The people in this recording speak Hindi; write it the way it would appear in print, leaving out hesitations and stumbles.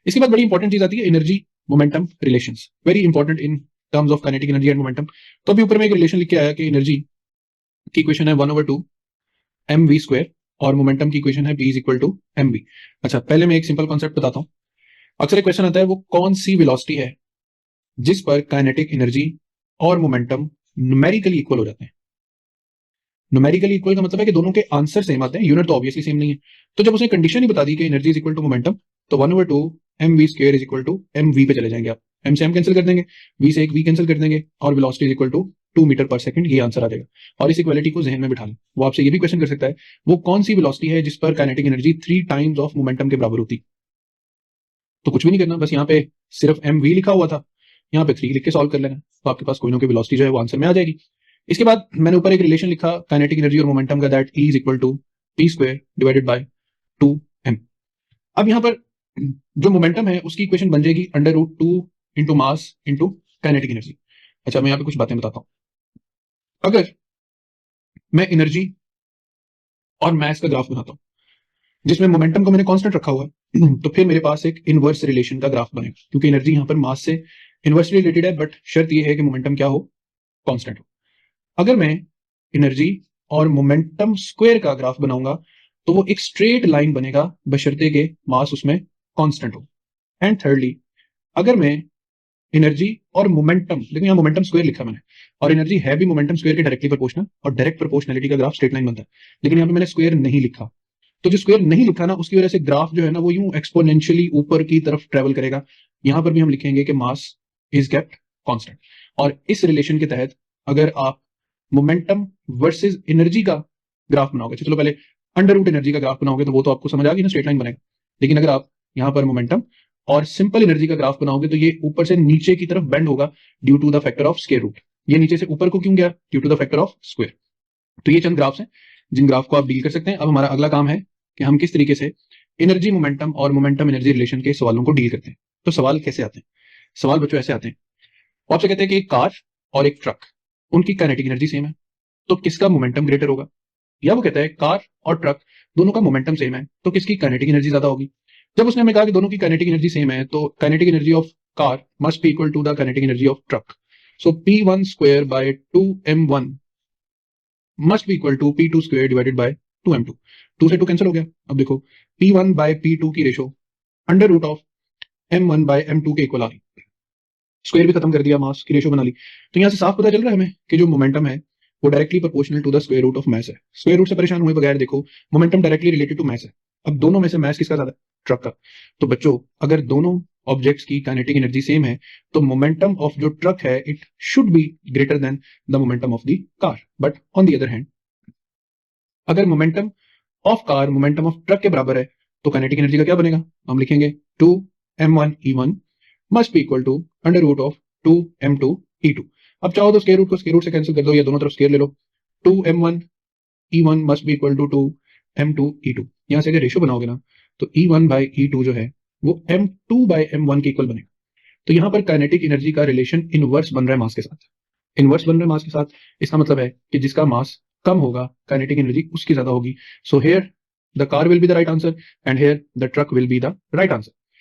इसके बाद बड़ी इंपॉर्टेंट चीज आती है energy momentum relations, very important in terms of kinetic energy and momentum. तो अभी ऊपर में एक रिलेशन लिख के आया कि एनर्जी की इक्वेशन है 1/2 mv² और मोमेंटम की इक्वेशन है b is equal to mv। अच्छा, पहले मैं एक सिंपल कॉन्सेप्ट बताता हूं। अक्सर एक क्वेश्चन आता है वो कौन सी वेलोसिटी है जिस पर काइनेटिक एनर्जी और मोमेंटम न्यूमेरिकली इक्वल हो जाते हैं। न्यूमेरिकली इक्वल का मतलब है कि दोनों के आंसर सेम आते हैं, यूनिट तो ऑब्वियसली सेम नहीं है। तो जब उसने कंडीशन ही बता दी कि energy is equal to momentum, तो 1/2 mv² is equal to mv पे चले जाएंगे आप। m से m कैंसिल कर देंगे, v से एक v कैंसिल कर देंगे और velocity is equal to 2 metre per second, ये आंसर आ जाएगा। और इस इक्वालिटी को जहन में बिठा लें। वो आपसे ये भी क्वेश्चन कर सकता है वो कौन सी वेलोसिटी है जिस पर kinetic energy 3 times of momentum के बराबर होती। तो कुछ भी नहीं करना, बस यहाँ पे सिर्फ mv लिखा हुआ था, यहाँ पे 3 लिख के सॉल्व कर लेना, तो आपके पास कोई ना कोई वेलोसिटी जो है वो आंसर में आ जाएगी। इसके बाद मैंने ऊपर एक रिलेशन लिखा काइनेटिक एनर्जी और मोमेंटम का, that E is equal to p² divided by 2m। अब यहाँ पर जो मोमेंटम है उसकी इक्वेशन बन जाएगी √2 into mass into kinetic energy. अच्छा, मैं यहाँ पे कुछ बातें बताता हूँ। अगर मैं एनर्जी और मास का ग्राफ बनाता हूँ जिसमें मोमेंटम को मैंने कांस्टेंट रखा हुआ है, तो फिर मेरे पास एक इनवर्स रिलेशन का ग्राफ बनेगा, क्योंकि एनर्जी यहाँ पर मास से इनवर्सली रिलेटेड है, बट शर्त यह है कि मोमेंटम क्या हो, कांस्टेंट हो। अगर मैं एनर्जी और मोमेंटम स्क्वायर का ग्राफ बनाऊंगा तो वो एक स्ट्रेट लाइन बनेगा, बशर्ते के मास उसमें कांस्टेंट हो। एंड थर्डली, अगर मैं एनर्जी और मोमेंटम, लेकिन यहाँ मोमेंटम स्क्वायर लिखा मैंने, और एनर्जी है भी मोमेंटम स्क्वायर के डायरेक्टली प्रोपोर्शनल, और डायरेक्ट प्रोपोर्शनलिटी का ग्राफ स्ट्रेट लाइन बनता है, लेकिन यहाँ पे मैंने स्क्वायर नहीं लिखा। तो जो स्क्वायर नहीं लिखा ना, उसकी वजह से ग्राफ जो है ना वो यूं एक्सपोनेंशियली ऊपर की तरफ ट्रेवल करेगा। यहां पर भी हम लिखेंगे कि मास इज केप्ट कांस्टेंट। और इस रिलेशन के तहत अगर आप मोमेंटम वर्सेस एनर्जी का ग्राफ बनाओगे, चलो पहले √ एनर्जी का ग्राफ बनाओगे तो वो तो आपको समझ आ गई ना, स्ट्रेट लाइन बनेगा। लेकिन अगर आप यहाँ पर मोमेंटम और सिंपल एनर्जी का ग्राफ बनाओगे तो ये ऊपर से नीचे की तरफ बेंड होगा due to the factor of square root. ये नीचे से ऊपर को क्यों गया, due to the factor of square. तो ये चंद ग्राफ्स हैं जिन ग्राफ को आप डील कर सकते हैं। अब हमारा अगला काम है कि हम किस तरीके से एनर्जी मोमेंटम और मोमेंटम एनर्जी रिलेशन के सवालों को डील करते हैं। तो सवाल कैसे आते हैं? सवाल बच्चों ऐसे आते हैं, वो आपसे कहते हैं कि एक कार और एक ट्रक, उनकी काइनेटिक एनर्जी सेम है, तो किसका मोमेंटम ग्रेटर होगा। या वो कहता है कार और ट्रक दोनों का मोमेंटम सेम है, तो किसकी काइनेटिक एनर्जी ज्यादा होगी। जब उसने हमें कहा कि दोनों की काइनेटिक एनर्जी सेम है, तो kinetic energy of car must be equal to the kinetic energy of truck. So p1² by 2m1 must be equal to p2² divided by 2m2। 2 से 2 कैंसिल हो गया। अब देखो p1 बाय p2 की रेशो √m1 बाय m2 के इक्वल आ गई। स्क्वायर भी खत्म कर दिया, मास की रेशो बना ली। तो यहां से साफ पता चल रहा है हमें कि जो मोमेंटम है वो directly proportional to the square root of mass है। स्क्वायर रूट से परेशान हुए बगैर देखो momentum directly related to mass है। अब दोनों में से मास किसका ज्यादा है, ट्रक का। तो बच्चों अगर दोनों ऑब्जेक्ट्स की काइनेटिक एनर्जी सेम है तो मोमेंटम ऑफ जो ट्रक है it should be greater than the momentum of the car. But on the other hand, अगर momentum of car momentum of truck के बराबर है तो काइनेटिक एनर्जी का क्या बनेगा, हम लिखेंगे 2m1e1 must be equal to √2m2e2। अब चाहो तो स्क्वायर रूट को स्क्वायर रूट से कैंसिल कर दो या दोनों तरफ स्क्वायर ले लो। 2m1e1 must be equal to 2m2e2। यहां से अगर रेशियो बनाओगे ना तो e1 बाय e2 जो है वो m2 बाय m1 के इक्वल बनेगा। तो यहां पर काइनेटिक एनर्जी का रिलेशन इनवर्स बन रहा है मास के साथ। इनवर्स बन रहा है मास के साथ, इसका मतलब है कि जिसका मास कम होगा काइनेटिक एनर्जी उसकी ज्यादा होगी। So here the car will be the right answer and here the truck will be the right answer.